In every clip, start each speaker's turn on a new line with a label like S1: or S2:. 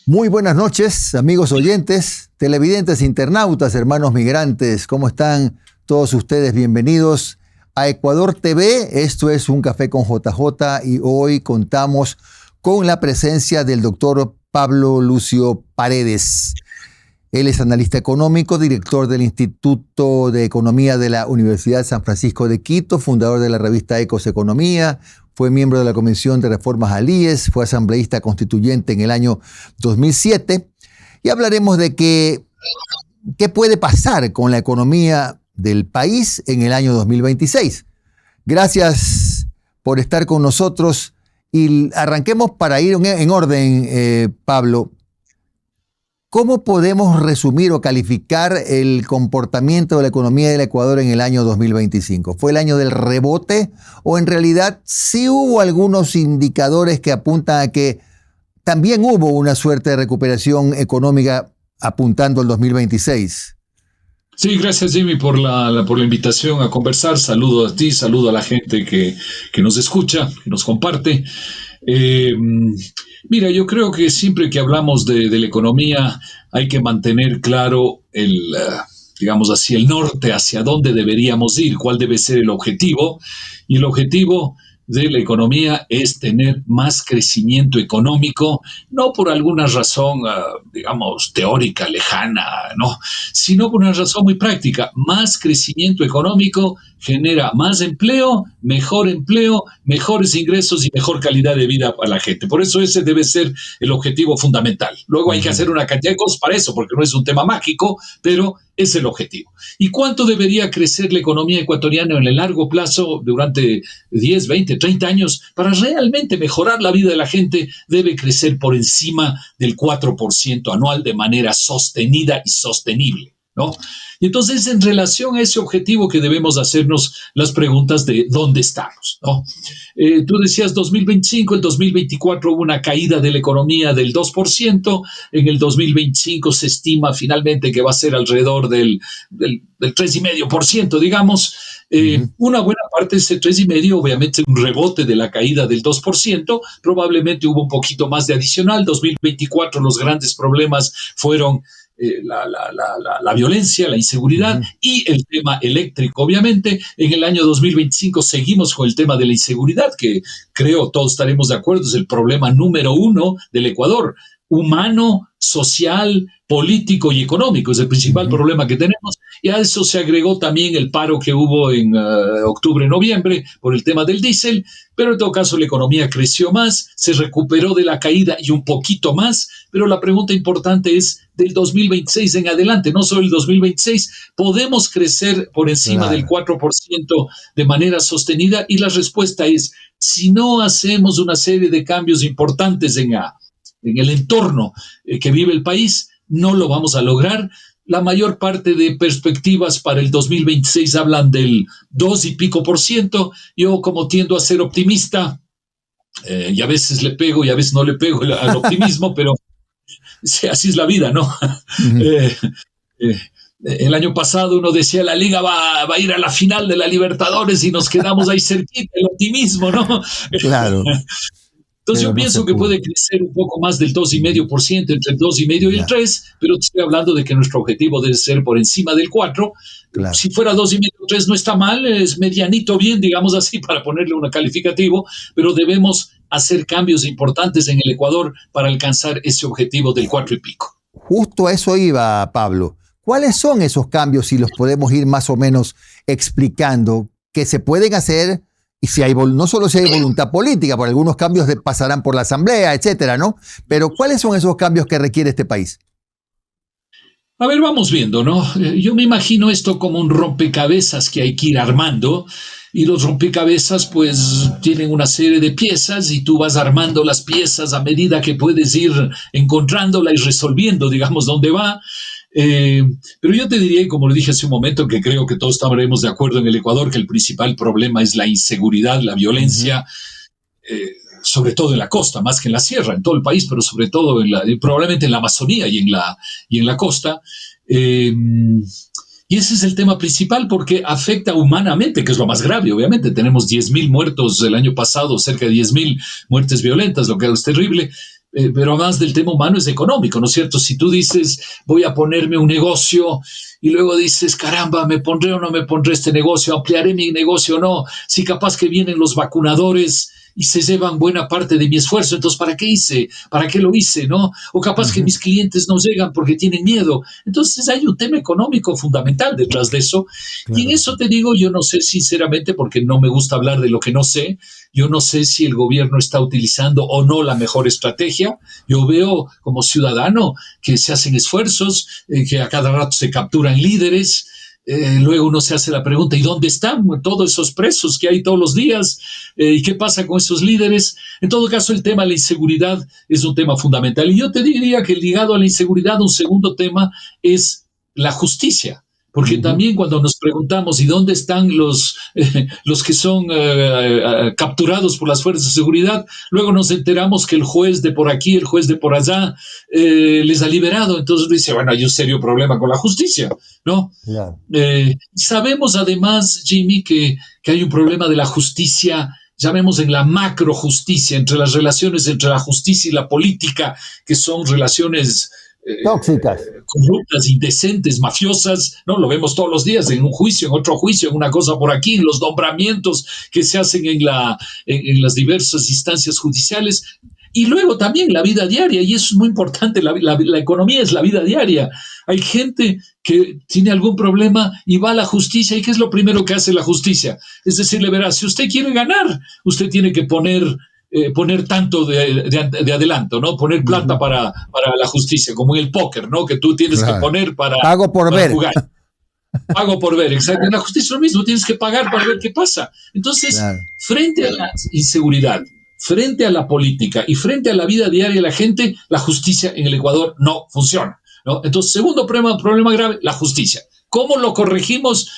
S1: Muy buenas noches, amigos oyentes, televidentes, internautas, hermanos migrantes. ¿Cómo están todos ustedes? Bienvenidos a Ecuador TV. Esto es Un Café con JJ y hoy contamos con la presencia del doctor Pablo Lucio Paredes. Él es analista económico, director del Instituto de Economía de la Universidad San Francisco de Quito, fundador de la revista Ecos Economía. Fue miembro de la Comisión de Reformas al IES, fue asambleísta constituyente en el año 2007 y hablaremos de qué puede pasar con la economía del país en el año 2026. Gracias por estar con nosotros y arranquemos para ir en orden, Pablo. ¿Cómo podemos resumir o calificar el comportamiento de la economía del Ecuador en el año 2025? ¿Fue el año del rebote o en realidad sí hubo algunos indicadores que apuntan a que también hubo una suerte de recuperación económica apuntando al 2026?
S2: Sí, gracias Jimmy por la invitación a conversar. Saludo a ti, saludo a la gente que nos escucha, que nos comparte. Mira, yo creo que siempre que hablamos de la economía hay que mantener claro digamos así, el norte, hacia dónde deberíamos ir, cuál debe ser el objetivo. Y el objetivo de la economía es tener más crecimiento económico, no por alguna razón, digamos, teórica, lejana, no, sino por una razón muy práctica. Más crecimiento económico genera más empleo, mejores ingresos y mejor calidad de vida para la gente. Por eso ese debe ser el objetivo fundamental. Luego hay que hacer una cantidad de cosas para eso, porque no es un tema mágico, pero es el objetivo. ¿Y cuánto debería crecer la economía ecuatoriana en el largo plazo durante 10, 20, 30 años? Para realmente mejorar la vida de la gente debe crecer por encima del 4% anual de manera sostenida y sostenible, ¿no? Y entonces, en relación a ese objetivo que debemos hacernos las preguntas de dónde estamos, ¿no? Tú decías 2025, el 2024 hubo una caída de la economía del 2%, en el 2025 se estima finalmente que va a ser alrededor del 3,5%, digamos. Una buena parte de ese 3,5%, obviamente un rebote de la caída del 2%, probablemente hubo un poquito más de adicional. 2024 los grandes problemas fueron la violencia, la inseguridad y el tema eléctrico. Obviamente, en el año 2025 seguimos con el tema de la inseguridad, que creo todos estaremos de acuerdo, es el problema número uno del Ecuador. Humano, social, político y económico, es el principal problema que tenemos, y a eso se agregó también el paro que hubo en octubre, noviembre, por el tema del diésel, pero en todo caso la economía creció más, se recuperó de la caída y un poquito más, pero la pregunta importante es del 2026 en adelante, no solo el 2026, ¿podemos crecer por encima del 4% de manera sostenida? Y la respuesta es, si no hacemos una serie de cambios importantes en el entorno que vive el país, no lo vamos a lograr. La mayor parte de perspectivas para el 2026 hablan del 2 y pico por ciento. Yo, como tiendo a ser optimista, y a veces le pego y a veces no le pego al optimismo, pero sí, así es la vida, ¿no? El año pasado uno decía la Liga va a ir a la final de la Libertadores y nos quedamos ahí cerquita, el optimismo, ¿no?
S1: Claro.
S2: Entonces yo pienso que puede crecer un poco más del 2,5%, entre el 2,5% y el 3%, pero estoy hablando de que nuestro objetivo debe ser por encima del 4%. Claro. Si fuera 2,5% o 3% no está mal, es medianito bien, digamos así, para ponerle un calificativo, pero debemos hacer cambios importantes en el Ecuador para alcanzar ese objetivo del 4 y pico.
S1: Justo a eso iba, Pablo. ¿Cuáles son esos cambios, si los podemos ir más o menos explicando, que se pueden hacer? Y si hay, no solo si hay voluntad política, por algunos cambios pasarán por la asamblea, etcétera, ¿no? Pero ¿cuáles son esos cambios que requiere este país?
S2: A ver, vamos viendo, ¿no? Yo me imagino esto como un rompecabezas que hay que ir armando, y los rompecabezas pues tienen una serie de piezas y tú vas armando las piezas a medida que puedes ir encontrándola y resolviendo, digamos, dónde va. Pero yo te diría, como le dije hace un momento, que creo que todos estaremos de acuerdo en el Ecuador, que el principal problema es la inseguridad, la violencia. sobre todo en la costa, más que en la sierra, en todo el país, pero sobre todo probablemente en la Amazonía y en la costa. Y ese es el tema principal porque afecta humanamente, que es lo más grave, obviamente. Tenemos 10.000 muertos el año pasado, cerca de 10.000 muertes violentas, lo que es terrible. Pero además del tema humano es económico, ¿no es cierto? Si tú dices, voy a ponerme un negocio y luego dices, caramba, ¿me pondré o no me pondré este negocio? ¿Ampliaré mi negocio o no? Si capaz que vienen los vacunadores y se llevan buena parte de mi esfuerzo, entonces ¿para qué hice? ¿Para qué lo hice? ¿No? O capaz que mis clientes no llegan porque tienen miedo. Entonces hay un tema económico fundamental detrás de eso. Claro. Y en eso te digo, yo no sé sinceramente, porque no me gusta hablar de lo que no sé, yo no sé si el gobierno está utilizando o no la mejor estrategia. Yo veo como ciudadano que se hacen esfuerzos, que a cada rato se capturan líderes. Luego uno se hace la pregunta, ¿y dónde están todos esos presos que hay todos los días? ¿Y qué pasa con esos líderes? En todo caso, el tema de la inseguridad es un tema fundamental. Y yo te diría que ligado a la inseguridad, un segundo tema es la justicia. Porque también cuando nos preguntamos ¿y dónde están los que son capturados por las fuerzas de seguridad? Luego nos enteramos que el juez de por aquí, el juez de por allá, les ha liberado. Entonces dice, bueno, hay un serio problema con la justicia, ¿no? Yeah. Sabemos además, Jimmy, que hay un problema de la justicia, llamemos en la macrojusticia, entre las relaciones entre la justicia y la política, que son relaciones
S1: tóxicas,
S2: corruptas, indecentes, mafiosas, ¿no? Lo vemos todos los días en un juicio, en otro juicio, en una cosa por aquí, en los nombramientos que se hacen en las diversas instancias judiciales. Y luego también la vida diaria, y eso es muy importante, la economía es la vida diaria. Hay gente que tiene algún problema y va a la justicia, ¿y qué es lo primero que hace la justicia? Es decirle, verá, si usted quiere ganar, usted tiene que poner tanto de adelanto, ¿no? Poner plata para la justicia, como en el póker, ¿no? Que tú tienes que poner para
S1: pago por
S2: para
S1: ver.
S2: Jugar. Pago por ver, exacto. En la justicia es lo mismo, tienes que pagar para ver qué pasa. Entonces, frente a la inseguridad, frente a la política y frente a la vida diaria de la gente, la justicia en el Ecuador no funciona, ¿no? Entonces, segundo problema grave, la justicia. ¿Cómo lo corregimos?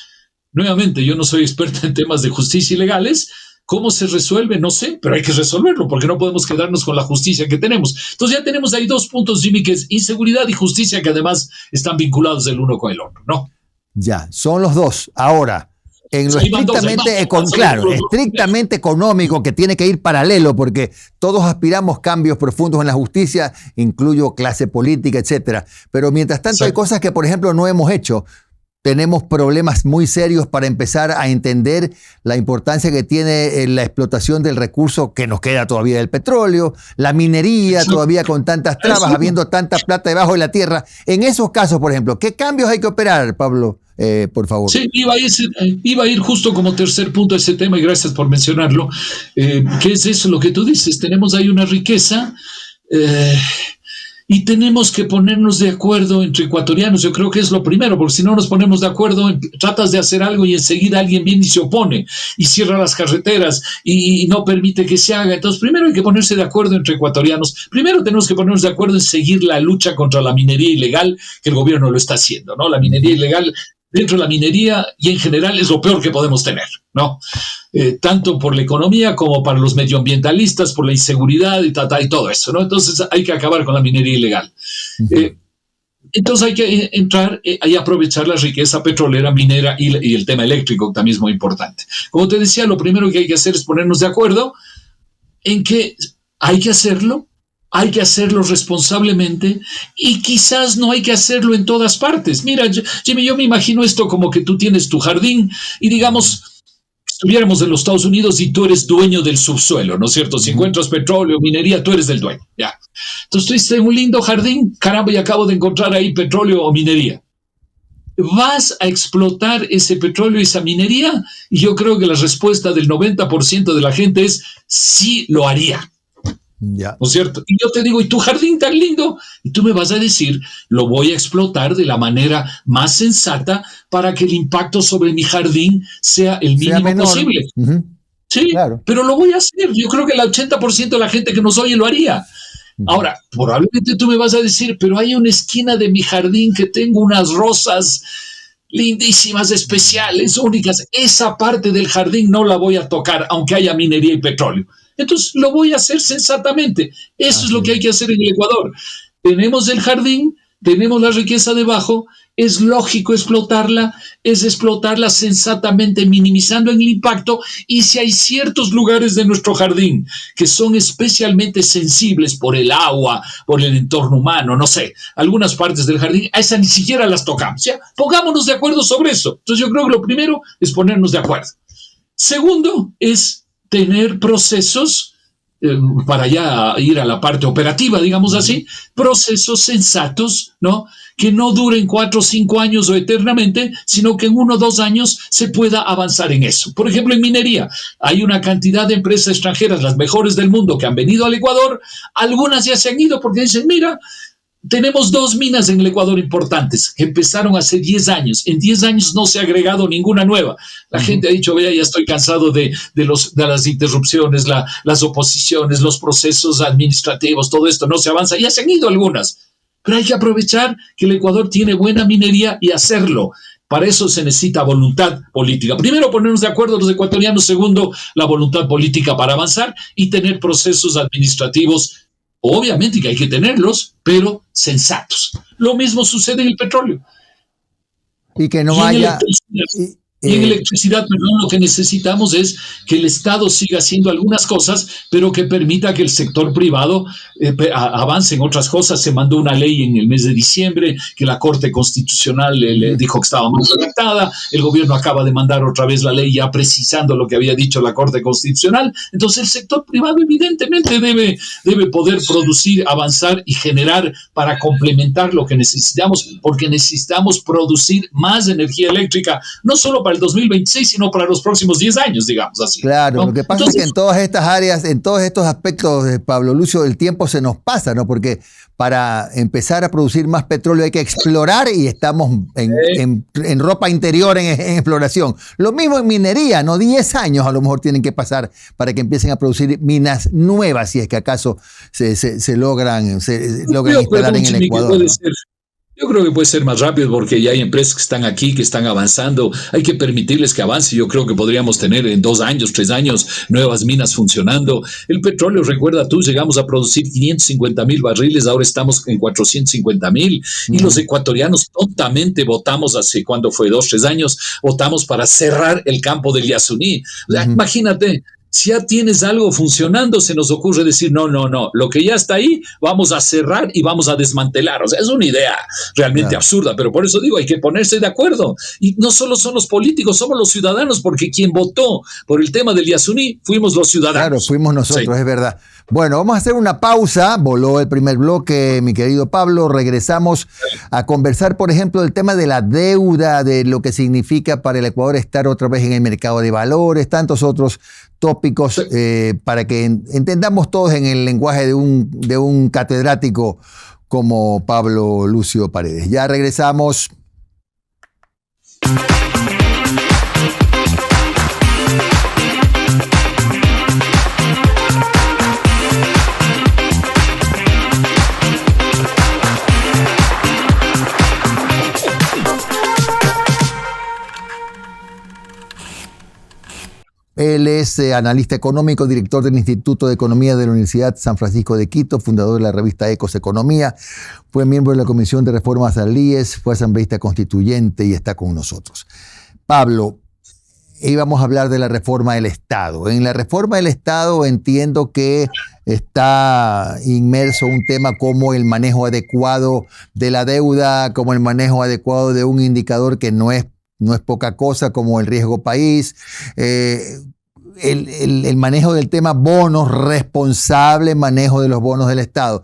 S2: Nuevamente, yo no soy experto en temas de justicia y legales. ¿Cómo se resuelve? No sé, pero hay que resolverlo porque no podemos quedarnos con la justicia que tenemos. Entonces ya tenemos ahí dos puntos, Jimmy, que es inseguridad y justicia, que además están vinculados el uno con el otro, ¿no?
S1: Ya, son los dos. Ahora, en lo estrictamente económico, que tiene que ir paralelo, porque todos aspiramos cambios profundos en la justicia, incluyo clase política, etcétera. Pero mientras tanto hay cosas que, por ejemplo, no hemos hecho. Tenemos problemas muy serios para empezar a entender la importancia que tiene la explotación del recurso que nos queda todavía del petróleo, la minería todavía con tantas trabas, habiendo tanta plata debajo de la tierra. En esos casos, por ejemplo, ¿qué cambios hay que operar, Pablo? Por favor.
S2: Sí, iba a ir justo como tercer punto a ese tema y gracias por mencionarlo. ¿Qué es eso? Lo que tú dices, tenemos ahí una riqueza y tenemos que ponernos de acuerdo entre ecuatorianos. Yo creo que es lo primero, porque si no nos ponemos de acuerdo, tratas de hacer algo y enseguida alguien viene y se opone y cierra las carreteras y no permite que se haga. Entonces, primero hay que ponerse de acuerdo entre ecuatorianos. Primero tenemos que ponernos de acuerdo en seguir la lucha contra la minería ilegal, que el gobierno lo está haciendo, ¿no? La minería ilegal dentro de la minería y en general es lo peor que podemos tener, ¿no? Tanto por la economía como para los medioambientalistas, por la inseguridad y todo eso, ¿no? Entonces hay que acabar con la minería ilegal. Entonces hay que entrar y aprovechar la riqueza petrolera, minera y el tema eléctrico, que también es muy importante. Como te decía, lo primero que hay que hacer es ponernos de acuerdo en que hay que hacerlo responsablemente y quizás no hay que hacerlo en todas partes. Mira, Jimmy, yo me imagino esto como que tú tienes tu jardín y digamos, estuviéramos en los Estados Unidos y tú eres dueño del subsuelo, ¿no es cierto? Si encuentras petróleo, minería, tú eres del dueño, ya. Entonces tú dices, un lindo jardín, caramba, y acabo de encontrar ahí petróleo o minería. ¿Vas a explotar ese petróleo y esa minería? Y yo creo que la respuesta del 90% de la gente es sí lo haría.
S1: Ya.
S2: ¿No es cierto? Y yo te digo, ¿y tu jardín tan lindo? Y tú me vas a decir, lo voy a explotar de la manera más sensata para que el impacto sobre mi jardín sea el mínimo posible. Sí, claro. Pero lo voy a hacer. Yo creo que el 80% de la gente que nos oye lo haría. Ahora, probablemente tú me vas a decir, pero hay una esquina de mi jardín que tengo unas rosas lindísimas, especiales, únicas. Esa parte del jardín no la voy a tocar, aunque haya minería y petróleo. Entonces lo voy a hacer sensatamente. Eso es lo que hay que hacer en el Ecuador. Tenemos el jardín, tenemos la riqueza debajo, es lógico explotarla, es explotarla sensatamente, minimizando el impacto, y si hay ciertos lugares de nuestro jardín que son especialmente sensibles por el agua, por el entorno humano, no sé, algunas partes del jardín, a esas ni siquiera las tocamos, ¿ya? Pongámonos de acuerdo sobre eso. Entonces yo creo que lo primero es ponernos de acuerdo. Segundo es tener procesos para ya ir a la parte operativa, digamos así, procesos sensatos, ¿no? Que no duren 4 o 5 años o eternamente, sino que en 1 o 2 años se pueda avanzar en eso. Por ejemplo, en minería, hay una cantidad de empresas extranjeras, las mejores del mundo, que han venido al Ecuador, algunas ya se han ido porque dicen, mira, tenemos 2 minas en el Ecuador importantes que empezaron hace 10 años. En 10 años no se ha agregado ninguna nueva. La gente ha dicho, vea, ya estoy cansado de las interrupciones, las oposiciones, los procesos administrativos, todo esto no se avanza. Ya se han ido algunas. Pero hay que aprovechar que el Ecuador tiene buena minería y hacerlo. Para eso se necesita voluntad política. Primero, ponernos de acuerdo los ecuatorianos. Segundo, la voluntad política para avanzar y tener procesos administrativos. Obviamente que hay que tenerlos, pero sensatos. Lo mismo sucede en el petróleo.
S1: Y que no haya...
S2: Y en electricidad, perdón, lo que necesitamos es que el Estado siga haciendo algunas cosas, pero que permita que el sector privado avance en otras cosas. Se mandó una ley en el mes de diciembre que la Corte Constitucional le dijo que estaba mal redactada. El gobierno acaba de mandar otra vez la ley ya precisando lo que había dicho la Corte Constitucional. Entonces el sector privado evidentemente debe poder producir, avanzar y generar para complementar lo que necesitamos, porque necesitamos producir más energía eléctrica, no solo para el 2026, sino para los próximos 10 años, digamos así.
S1: Claro,
S2: ¿no?
S1: lo que pasa es que en todas estas áreas, en todos estos aspectos, Pablo Lucio, el tiempo se nos pasa, ¿no? Porque para empezar a producir más petróleo hay que explorar y estamos en ropa interior en exploración. Lo mismo en minería, ¿no? 10 años a lo mejor tienen que pasar para que empiecen a producir minas nuevas, si es que acaso se logran instalar en el Ecuador, ¿no?
S2: Yo creo que puede ser más rápido porque ya hay empresas que están aquí, que están avanzando. Hay que permitirles que avance. Yo creo que podríamos tener en 2 años, 3 años, nuevas minas funcionando. El petróleo, recuerda tú, llegamos a producir 550,000 barriles, ahora estamos en 450,000. Y los ecuatorianos tontamente votamos hace, ¿cuándo fue? 2, 3 años, votamos para cerrar el campo del Yasuní. Imagínate. Si ya tienes algo funcionando, se nos ocurre decir, no, lo que ya está ahí, vamos a cerrar y vamos a desmantelar. O sea, es una idea realmente absurda, pero por eso digo, hay que ponerse de acuerdo. Y no solo son los políticos, somos los ciudadanos, porque quien votó por el tema del Yasuní fuimos los ciudadanos.
S1: Claro, fuimos nosotros, sí. Es verdad. Bueno, vamos a hacer una pausa. Voló el primer bloque, mi querido Pablo. Regresamos a conversar, por ejemplo, del tema de la deuda, de lo que significa para el Ecuador estar otra vez en el mercado de valores, tantos otros tópicos, para que entendamos todos en el lenguaje de un catedrático como Pablo Lucio Paredes. Ya regresamos. Él es analista económico, director del Instituto de Economía de la Universidad San Francisco de Quito, fundador de la revista Ecos Economía, fue miembro de la Comisión de Reformas al IES, fue asambleísta constituyente y está con nosotros. Pablo, íbamos a hablar de la reforma del Estado. En la reforma del Estado entiendo que está inmerso un tema como el manejo adecuado de la deuda, como el manejo adecuado de un indicador que no es poca cosa, como el riesgo país, el manejo del tema bonos, responsable manejo de los bonos del Estado.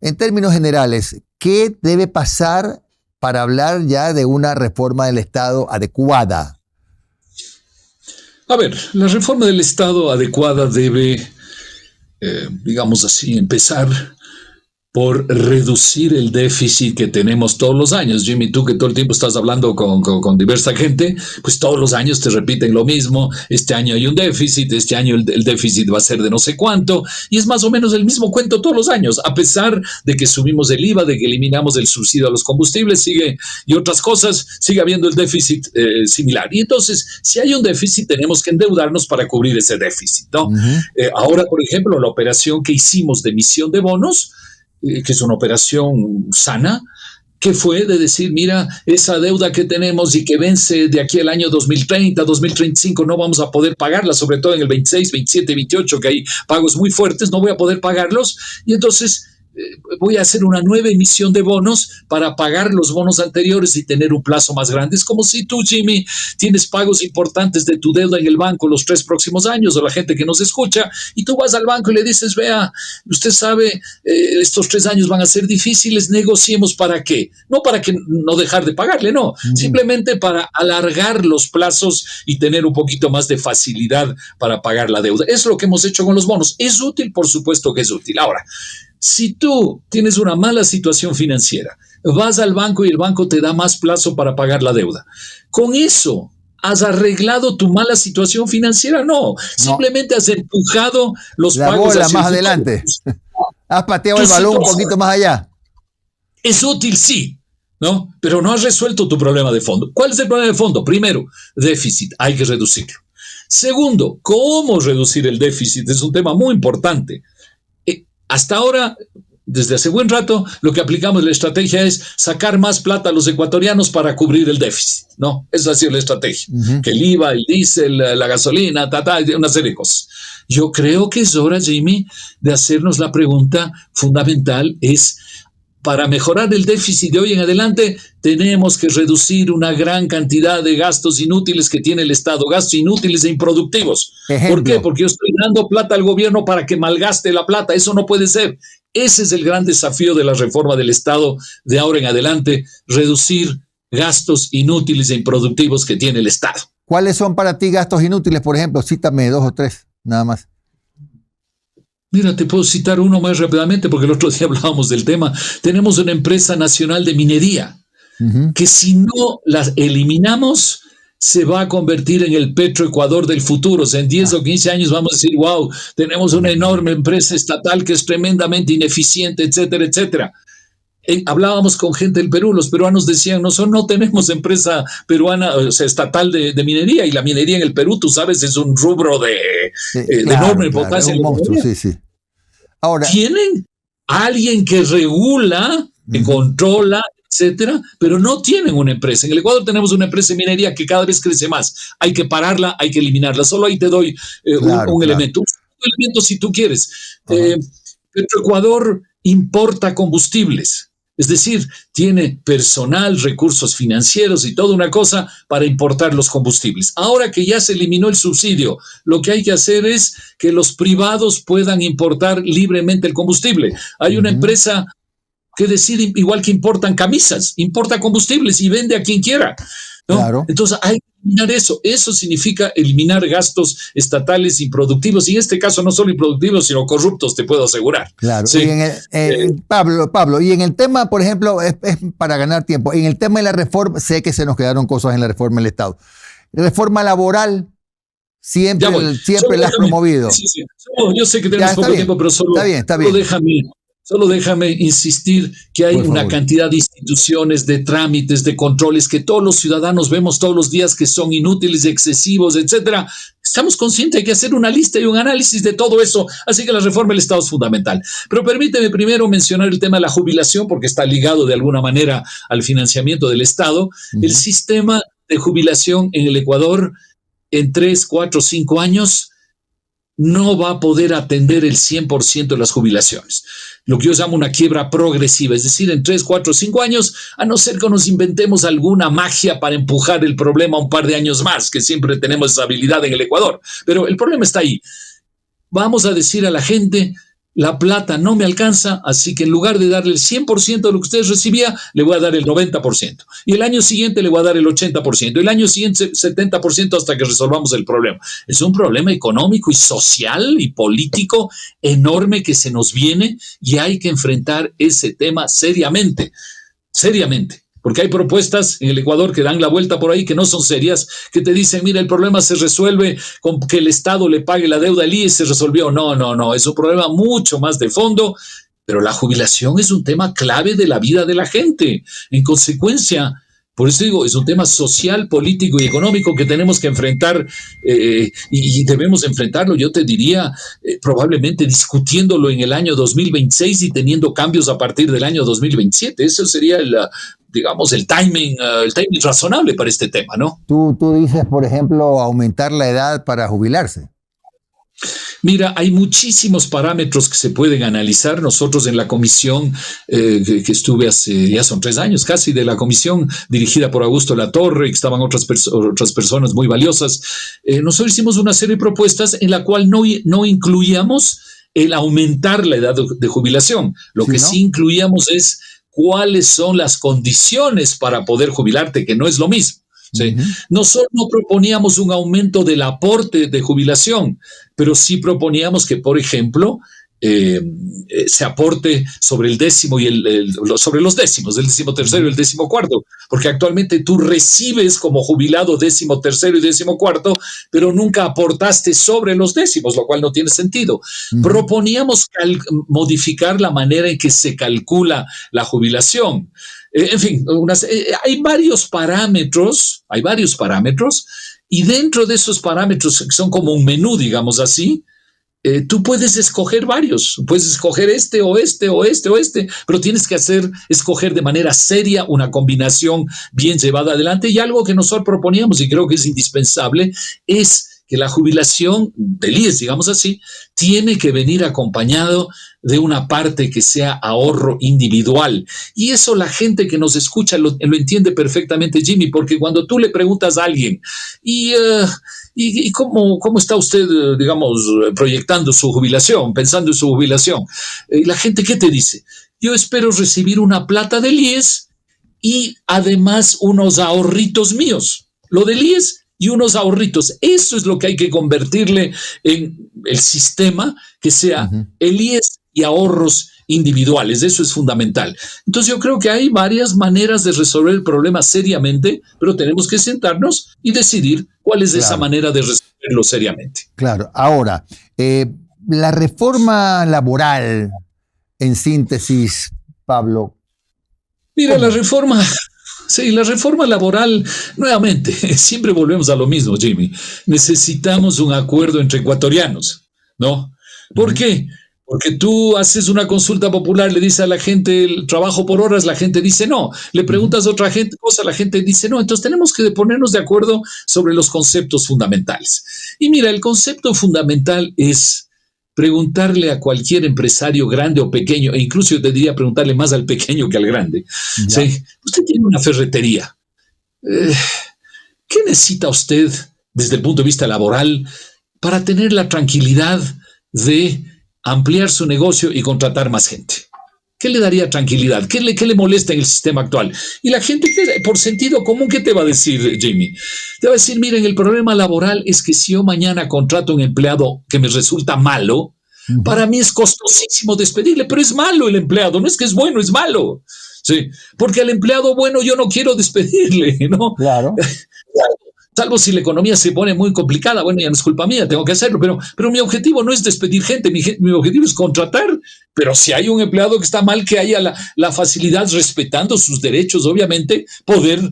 S1: En términos generales, ¿qué debe pasar para hablar ya de una reforma del Estado adecuada?
S2: A ver, la reforma del Estado adecuada debe, digamos así, empezar por reducir el déficit que tenemos todos los años. Jimmy, tú que todo el tiempo estás hablando con diversa gente, pues todos los años te repiten lo mismo. Este año hay un déficit, este año el déficit va a ser de no sé cuánto, y es más o menos el mismo cuento todos los años, a pesar de que subimos el IVA, de que eliminamos el subsidio a los combustibles, y otras cosas, sigue habiendo el déficit similar. Y entonces, si hay un déficit, tenemos que endeudarnos para cubrir ese déficit, ¿no? Ahora, por ejemplo, la operación que hicimos de emisión de bonos, que es una operación sana, que fue de decir, mira, esa deuda que tenemos y que vence de aquí al año 2030, 2035, no vamos a poder pagarla, sobre todo en el 26, 27, 28, que hay pagos muy fuertes, no voy a poder pagarlos, y entonces voy a hacer una nueva emisión de bonos para pagar los bonos anteriores y tener un plazo más grande. Es como si tú, Jimmy, tienes pagos importantes de tu deuda en el banco los 3 próximos años, o la gente que nos escucha, y tú vas al banco y le dices, vea, usted sabe, estos 3 años van a ser difíciles, negociemos para qué. No para que no dejar de pagarle, no, simplemente para alargar los plazos y tener un poquito más de facilidad para pagar la deuda. Es lo que hemos hecho con los bonos. ¿Es útil? Por supuesto que es útil. Ahora, si tú tienes una mala situación financiera, vas al banco y el banco te da más plazo para pagar la deuda. ¿Con eso has arreglado tu mala situación financiera? No, simplemente has empujado los pagos
S1: hacia más adelante. Has pateado el balón un poquito más allá.
S2: Es útil, sí, ¿no? Pero no has resuelto tu problema de fondo. ¿Cuál es el problema de fondo? Primero, déficit, hay que reducirlo. Segundo, ¿cómo reducir el déficit? Es un tema muy importante. Hasta ahora, desde hace buen rato, lo que aplicamos la estrategia es sacar más plata a los ecuatorianos para cubrir el déficit, ¿no? Esa ha sido la estrategia. Que el IVA, el diésel, la gasolina, una serie de cosas. Yo creo que es hora, Jimmy, de hacernos la pregunta fundamental, es, para mejorar el déficit de hoy en adelante, tenemos que reducir una gran cantidad de gastos inútiles que tiene el Estado, gastos inútiles e improductivos.
S1: Ejemplo.
S2: ¿Por qué? Porque yo estoy dando plata al gobierno para que malgaste la plata. Eso no puede ser. Ese es el gran desafío de la reforma del Estado de ahora en adelante, reducir gastos inútiles e improductivos que tiene el Estado.
S1: ¿Cuáles son para ti gastos inútiles? Por ejemplo, cítame 2 o 3, nada más.
S2: Mira, te puedo citar uno más rápidamente porque el otro día hablábamos del tema. Tenemos una empresa nacional de minería que si no la eliminamos se va a convertir en el Petroecuador del futuro. O sea, en 10 o 15 años vamos a decir, wow, tenemos una enorme empresa estatal que es tremendamente ineficiente, etcétera, etcétera. Hablábamos con gente del Perú, los peruanos decían, no tenemos empresa peruana, o sea, estatal de minería, y la minería en el Perú, tú sabes, es un rubro de enorme importancia.
S1: Es un monstruo, sí. Ahora,
S2: tienen alguien que regula, que controla, etcétera, pero no tienen una empresa. En el Ecuador tenemos una empresa de minería que cada vez crece más. Hay que pararla, hay que eliminarla. Solo ahí te doy un elemento. Un elemento si tú quieres. Petroecuador importa combustibles. Es decir, tiene personal, recursos financieros y toda una cosa para importar los combustibles. Ahora que ya se eliminó el subsidio, lo que hay que hacer es que los privados puedan importar libremente el combustible. Hay una empresa que decide, igual que importan camisas, importa combustibles y vende a quien quiera, ¿no?
S1: Claro.
S2: Entonces hay que eliminar eso. Eso significa eliminar gastos estatales improductivos, y en este caso no solo improductivos, sino corruptos, te puedo asegurar.
S1: Claro.
S2: Sí.
S1: Y Pablo, y en el tema, por ejemplo, es para ganar tiempo, en el tema de la reforma, sé que se nos quedaron cosas en la reforma del Estado. Reforma laboral, siempre la has promovido.
S2: Sí. Yo sé que tenemos poco tiempo, pero solo déjame insistir que hay una cantidad de instituciones, de trámites, de controles que todos los ciudadanos vemos todos los días que son inútiles, excesivos, etcétera. Estamos conscientes, hay que hacer una lista y un análisis de todo eso, así que la reforma del Estado es fundamental. Pero permíteme primero mencionar el tema de la jubilación, porque está ligado de alguna manera al financiamiento del Estado. El sistema de jubilación en el Ecuador en 3, 4, 5 años no va a poder atender el 100% de las jubilaciones. Lo que yo llamo una quiebra progresiva, es decir, en 3, 4, 5 años, a no ser que nos inventemos alguna magia para empujar el problema un par de años más, que siempre tenemos esa habilidad en el Ecuador. Pero el problema está ahí. Vamos a decir a la gente, la plata no me alcanza, así que en lugar de darle el 100% de lo que usted recibía, le voy a dar el 90%. Y el año siguiente le voy a dar el 80%. El año siguiente 70% hasta que resolvamos el problema. Es un problema económico y social y político enorme que se nos viene y hay que enfrentar ese tema seriamente, seriamente. Porque hay propuestas en el Ecuador que dan la vuelta por ahí que no son serias, que te dicen, mira, el problema se resuelve con que el Estado le pague la deuda al IES, se resolvió. No, es un problema mucho más de fondo, pero la jubilación es un tema clave de la vida de la gente. En consecuencia, por eso digo, es un tema social, político y económico que tenemos que enfrentar y debemos enfrentarlo, yo te diría, probablemente discutiéndolo en el año 2026 y teniendo cambios a partir del año 2027. Eso sería digamos, el timing razonable para este tema, ¿no?
S1: Tú dices, por ejemplo, aumentar la edad para jubilarse.
S2: Mira, hay muchísimos parámetros que se pueden analizar. Nosotros en la comisión que estuve hace, ya son 3 años casi, de la comisión dirigida por Augusto Latorre, que estaban otras personas muy valiosas, nosotros hicimos una serie de propuestas en la cual no incluíamos el aumentar la edad de jubilación. Lo que sí incluíamos es cuáles son las condiciones para poder jubilarte, que no es lo mismo. ¿Sí? Nosotros no proponíamos un aumento del aporte de jubilación, pero sí proponíamos que, por ejemplo, se aporte sobre el décimo y sobre los décimos, el 13º y el 14º, porque actualmente tú recibes como jubilado 13º y 14º, pero nunca aportaste sobre los décimos, lo cual no tiene sentido. Proponíamos modificar la manera en que se calcula la jubilación. En fin, hay varios parámetros, y dentro de esos parámetros, que son como un menú, digamos así, tú puedes escoger varios, puedes escoger este, pero tienes que escoger de manera seria una combinación bien llevada adelante. Y algo que nosotros proponíamos, y creo que es indispensable, es que la jubilación del IES, digamos así, tiene que venir acompañado de una parte que sea ahorro individual. Y eso la gente que nos escucha lo entiende perfectamente, Jimmy, porque cuando tú le preguntas a alguien, ¿y cómo está usted, digamos, proyectando su jubilación, pensando en su jubilación? La gente, ¿qué te dice? Yo espero recibir una plata del IES y además unos ahorritos míos. Lo del IES y unos ahorritos. Eso es lo que hay que convertirle en el sistema, que sea el IES y ahorros individuales. Eso es fundamental. Entonces yo creo que hay varias maneras de resolver el problema seriamente, pero tenemos que sentarnos y decidir cuál es esa manera de resolverlo seriamente.
S1: Claro. Ahora, la reforma laboral, en síntesis, Pablo.
S2: Mira, la reforma laboral, nuevamente, siempre volvemos a lo mismo, Jimmy. Necesitamos un acuerdo entre ecuatorianos, ¿no? ¿Por qué? Porque tú haces una consulta popular, le dices a la gente el trabajo por horas, la gente dice no. Le preguntas a otra gente cosa, la gente dice no. Entonces tenemos que ponernos de acuerdo sobre los conceptos fundamentales. Y mira, el concepto fundamental es preguntarle a cualquier empresario grande o pequeño, e incluso yo te diría preguntarle más al pequeño que al grande. ¿Sí? Usted tiene una ferretería. ¿Qué necesita usted desde el punto de vista laboral para tener la tranquilidad de ampliar su negocio y contratar más gente? ¿Qué le daría tranquilidad? ¿Qué le molesta en el sistema actual? Y la gente, por sentido común, ¿qué te va a decir, Jimmy? Te va a decir, miren, el problema laboral es que si yo mañana contrato a un empleado que me resulta malo, para mí es costosísimo despedirle, pero es malo el empleado, no es que es bueno, es malo. Sí, porque al empleado bueno yo no quiero despedirle, ¿no?
S1: Claro.
S2: Salvo si la economía se pone muy complicada, bueno, ya no es culpa mía, tengo que hacerlo, pero mi objetivo no es despedir gente, mi objetivo es contratar, pero si hay un empleado que está mal, que haya la facilidad, respetando sus derechos, obviamente, poder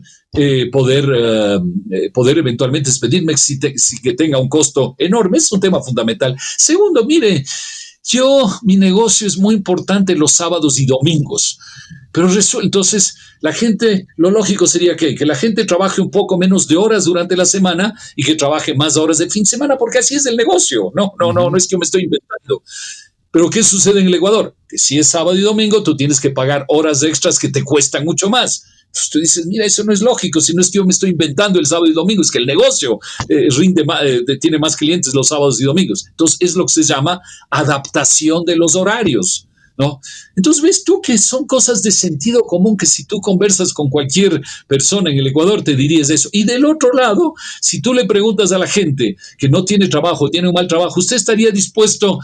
S2: eventualmente despedirme si que tenga un costo enorme, es un tema fundamental. Segundo, mire, mi negocio es muy importante los sábados y domingos, pero entonces la gente, lo lógico sería que la gente trabaje un poco menos de horas durante la semana y que trabaje más horas de fin de semana, porque así es el negocio. No es que yo me estoy inventando. Pero ¿qué sucede en el Ecuador? Que si es sábado y domingo, tú tienes que pagar horas extras que te cuestan mucho más. Entonces tú dices, mira, eso no es lógico, si no es que yo me estoy inventando el sábado y domingo, es que el negocio tiene más clientes los sábados y domingos. Entonces es lo que se llama adaptación de los horarios, ¿no? Entonces ves tú que son cosas de sentido común que si tú conversas con cualquier persona en el Ecuador te dirías eso. Y del otro lado, si tú le preguntas a la gente que no tiene trabajo, tiene un mal trabajo, ¿usted estaría dispuesto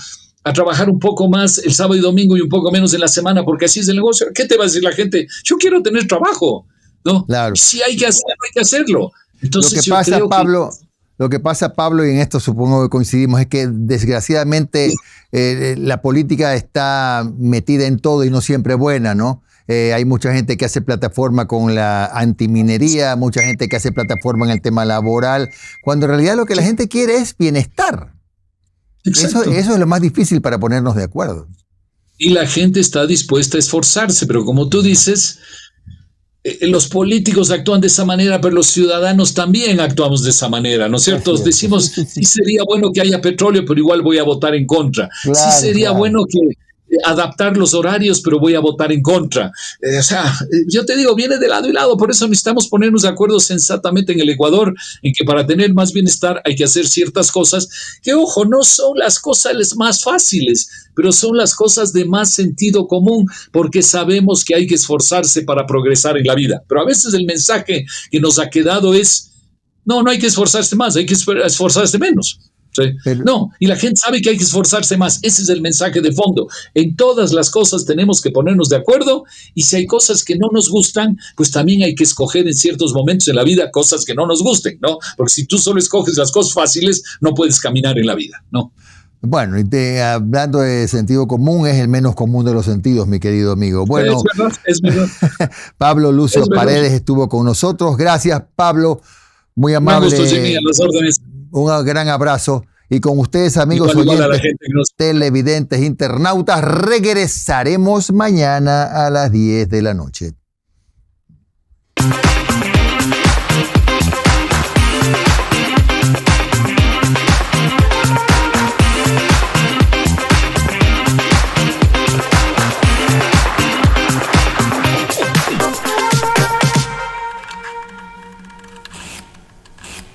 S2: a trabajar un poco más el sábado y domingo y un poco menos en la semana porque así es el negocio? ¿Qué te va a decir la gente? Yo quiero tener trabajo, ¿no?
S1: Claro.
S2: Si hay que hacerlo, hay que hacerlo. Entonces
S1: Lo que pasa, Pablo, y en esto supongo que coincidimos, es que desgraciadamente la política está metida en todo y no siempre buena, ¿no? Hay mucha gente que hace plataforma con la antiminería, mucha gente que hace plataforma en el tema laboral, cuando en realidad lo que la gente quiere es bienestar. Eso es lo más difícil para ponernos de acuerdo.
S2: Y la gente está dispuesta a esforzarse, pero como tú dices, los políticos actúan de esa manera, pero los ciudadanos también actuamos de esa manera, ¿no es cierto? Decimos, sí sería bueno que haya petróleo, pero igual voy a votar en contra. Claro, sí sería bueno que adaptar los horarios, pero voy a votar en contra. O sea, yo te digo, viene de lado y lado, por eso necesitamos ponernos de acuerdo sensatamente en el Ecuador, en que para tener más bienestar hay que hacer ciertas cosas que, ojo, no son las cosas más fáciles, pero son las cosas de más sentido común, porque sabemos que hay que esforzarse para progresar en la vida. Pero a veces el mensaje que nos ha quedado es, no hay que esforzarse más, hay que esforzarse menos. Sí. No, y la gente sabe que hay que esforzarse más. Ese es el mensaje de fondo. En todas las cosas tenemos que ponernos de acuerdo, y si hay cosas que no nos gustan, pues también hay que escoger en ciertos momentos en la vida cosas que no nos gusten, ¿no? Porque si tú solo escoges las cosas fáciles, no puedes caminar en la vida, ¿no?
S1: Bueno, hablando de sentido común, es el menos común de los sentidos, mi querido amigo. Bueno,
S2: es verdad.
S1: Pablo Lucio Paredes estuvo con nosotros. Gracias, Pablo. Muy amable.
S2: Un gusto, Jimmy, a las órdenes.
S1: Un gran abrazo. Y con ustedes, amigos oyentes, televidentes, internautas, regresaremos mañana a las 10 de la noche.